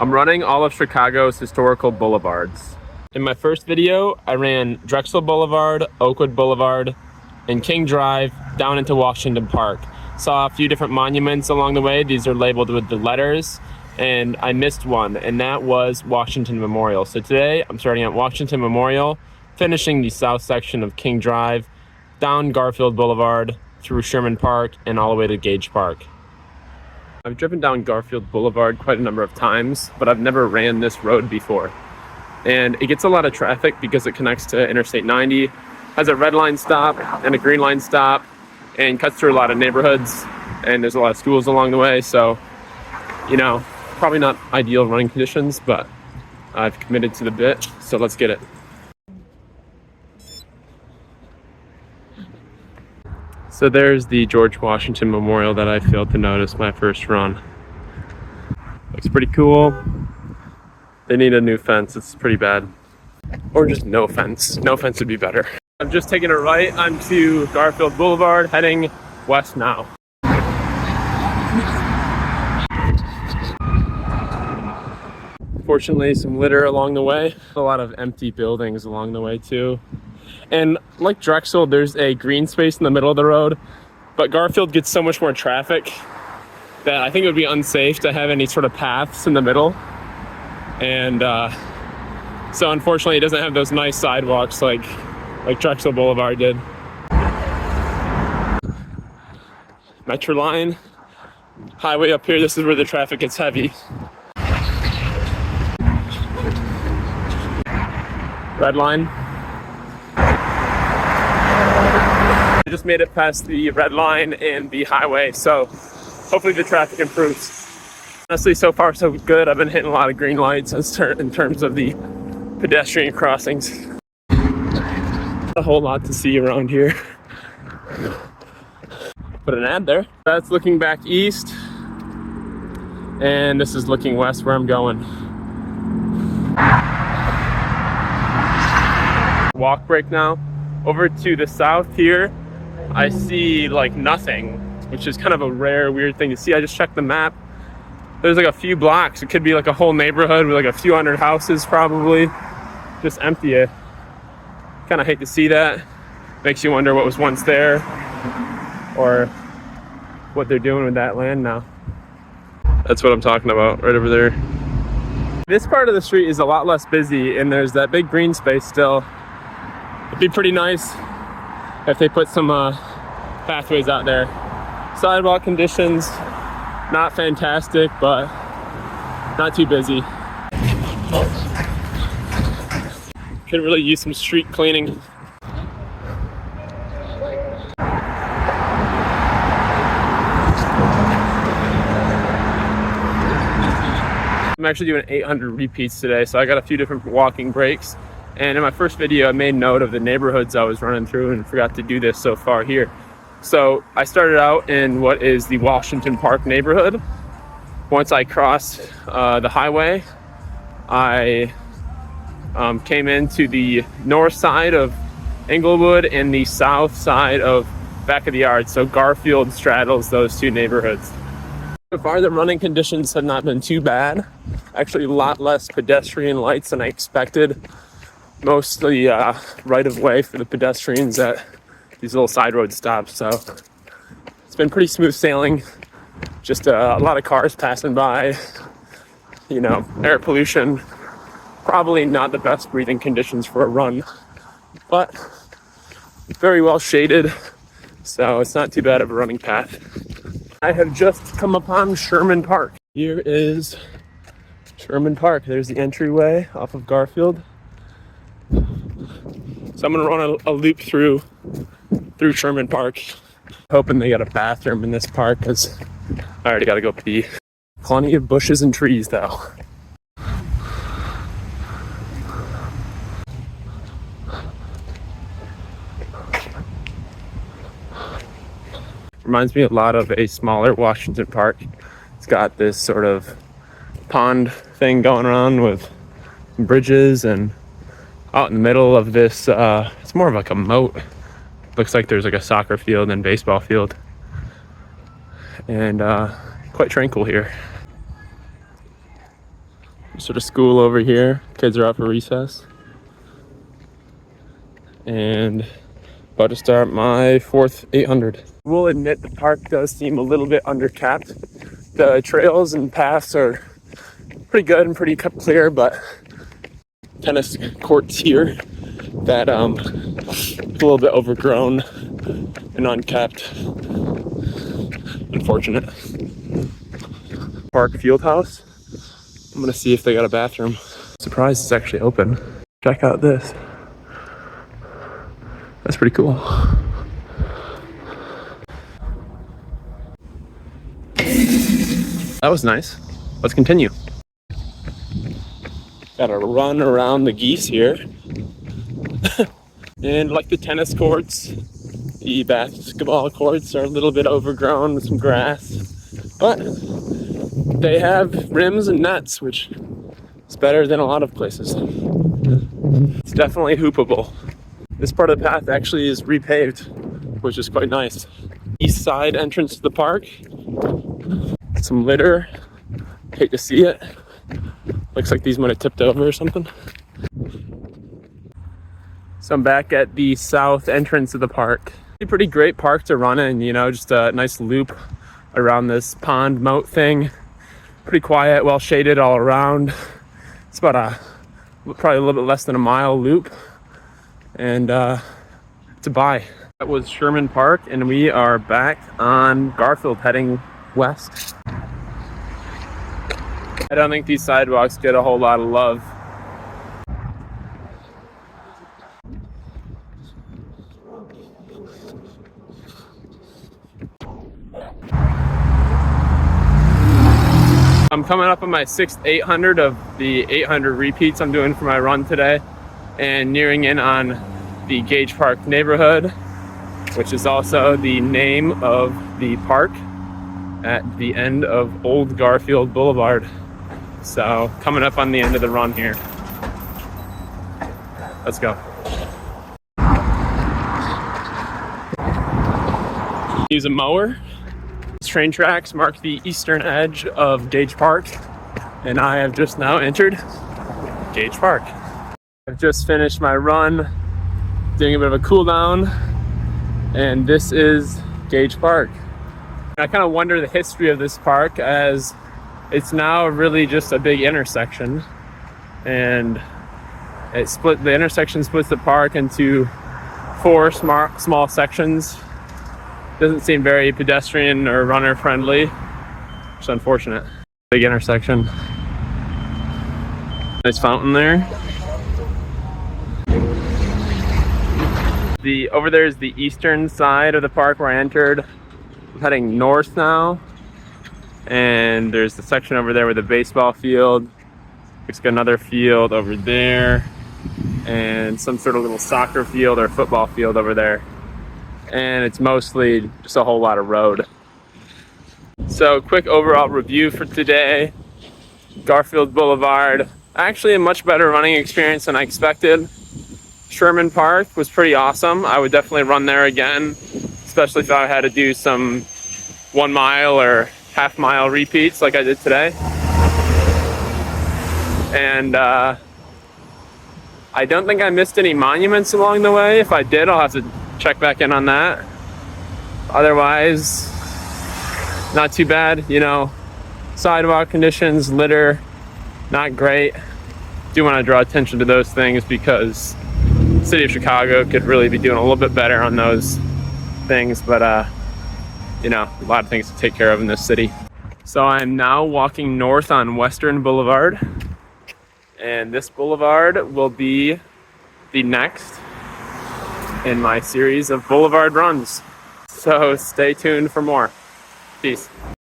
I'm running all of Chicago's historical boulevards. In my first video, I ran Drexel Boulevard, Oakwood Boulevard, and King Drive down into Washington Park. Saw a few different monuments along the way. These are labeled with the letters, and I missed one, and that was Washington Memorial. So today, I'm starting at Washington Memorial, finishing the south section of King Drive, down Garfield Boulevard, through Sherman Park, and all the way to Gage Park. I've driven down Garfield Boulevard quite a number of times, but I've never ran this road before. And it gets a lot of traffic because it connects to Interstate 90, has a red line stop and a green line stop, and cuts through a lot of neighborhoods, and there's a lot of schools along the way. So, you know, probably not ideal running conditions, but I've committed to the bit, so let's get it. So there's the George Washington Memorial that I failed to notice my first run. Looks pretty cool. They need a new fence, it's pretty bad. Or just no fence. No fence would be better. I'm just taking a right onto Garfield Boulevard, heading west now. Fortunately, some litter along the way. A lot of empty buildings along the way too. And like Drexel, there's a green space in the middle of the road, but Garfield gets so much more traffic that I think it would be unsafe to have any sort of paths in the middle. And so unfortunately, it doesn't have those nice sidewalks like Drexel Boulevard did. Metro line, highway up here, this is where the traffic gets heavy. Red line. I just made it past the red line and the highway, so hopefully the traffic improves. Honestly, so far so good. I've been hitting a lot of green lights in terms of the pedestrian crossings. A whole lot to see around here. Put an ad there. That's looking back east, and this is looking west where I'm going. Walk break now. Over to the south here, I see like nothing, which is kind of a rare, weird thing to see. I just checked the map. There's like a few blocks. It could be like a whole neighborhood with like a few hundred houses probably. Just empty it. Kind of hate to see that. Makes you wonder what was once there or what they're doing with that land now. That's what I'm talking about, right over there. This part of the street is a lot less busy, and there's that big green space still. It'd be pretty nice if they put some pathways out there. Sidewalk conditions, not fantastic, but not too busy. Could really use some street cleaning. I'm actually doing 800 repeats today, so I got a few different walking breaks. And in my first video, I made note of the neighborhoods I was running through and forgot to do this so far here. So I started out in what is the Washington Park neighborhood. Once I crossed the highway, I came into the north side of Englewood and the south side of Back of the Yard. So Garfield straddles those two neighborhoods. So far, the running conditions have not been too bad. Actually, a lot less pedestrian lights than I expected. Mostly right of way for the pedestrians at these little side road stops. So it's been pretty smooth sailing. Just a lot of cars passing by, you know, air pollution. Probably not the best breathing conditions for a run, but very well shaded. So it's not too bad of a running path. I have just come upon Sherman Park. Here is Sherman Park. There's the entryway off of Garfield. So I'm gonna run a loop through Sherman Park, hoping they got a bathroom in this park because I already gotta go pee. Plenty of bushes and trees though. Reminds me a lot of a smaller Washington Park. It's got this sort of pond thing going on with bridges, and out in the middle of this, it's more of like a moat. Looks like there's like a soccer field and baseball field. And quite tranquil here. Sort of school over here. Kids are out for recess. And about to start my fourth 800. We'll admit the park does seem a little bit undercapped. The trails and paths are pretty good and pretty clear, but tennis courts here that a little bit overgrown and unkept. Unfortunate. Park field house. I'm gonna see if they got a bathroom. Surprised it's actually open. Check out this. That's pretty cool. That was nice. Let's continue. Gotta run around the geese here. And like the tennis courts, the basketball courts are a little bit overgrown with some grass. But they have rims and nets, which is better than a lot of places. It's definitely hoopable. This part of the path actually is repaved, which is quite nice. East side entrance to the park. Some litter. Hate to see it. Looks like these might have tipped over or something. So I'm back at the south entrance of the park. Pretty great park to run in, you know, just a nice loop around this pond moat thing. Pretty quiet, well shaded all around. It's about probably a little bit less than a mile loop. And it's a buy. That was Sherman Park, and we are back on Garfield heading west. I don't think these sidewalks get a whole lot of love. I'm coming up on my 6th 800 of the 800 repeats I'm doing for my run today, and nearing in on the Gage Park neighborhood, which is also the name of the park at the end of Old Garfield Boulevard. So coming up on the end of the run here. Let's go. Use a mower. Train tracks mark the eastern edge of Gage Park, and I have just now entered Gage Park. I've just finished my run, doing a bit of a cool down, and this is Gage Park. I kind of wonder the history of this park, as it's now really just a big intersection, and the intersection splits the park into 4 small sections. Doesn't seem very pedestrian or runner friendly, which is unfortunate. Big intersection. Nice fountain there. Over there is the eastern side of the park where I entered. I'm heading north now, and there's the section over there with the baseball field. It's got another field over there, and some sort of little soccer field or football field over there. And it's mostly just a whole lot of road. So quick overall review for today. Garfield Boulevard, actually a much better running experience than I expected. Sherman Park was pretty awesome. I would definitely run there again, especially if I had to do some 1 mile or half-mile repeats like I did today. And I don't think I missed any monuments along the way. If I did, I'll have to check back in on that. Otherwise, not too bad. You know, sidewalk conditions, litter, not great. Do want to draw attention to those things, because the city of Chicago could really be doing a little bit better on those things, but you know, a lot of things to take care of in this city. So I'm now walking north on Western Boulevard, and this boulevard will be the next in my series of boulevard runs. So stay tuned for more. Peace.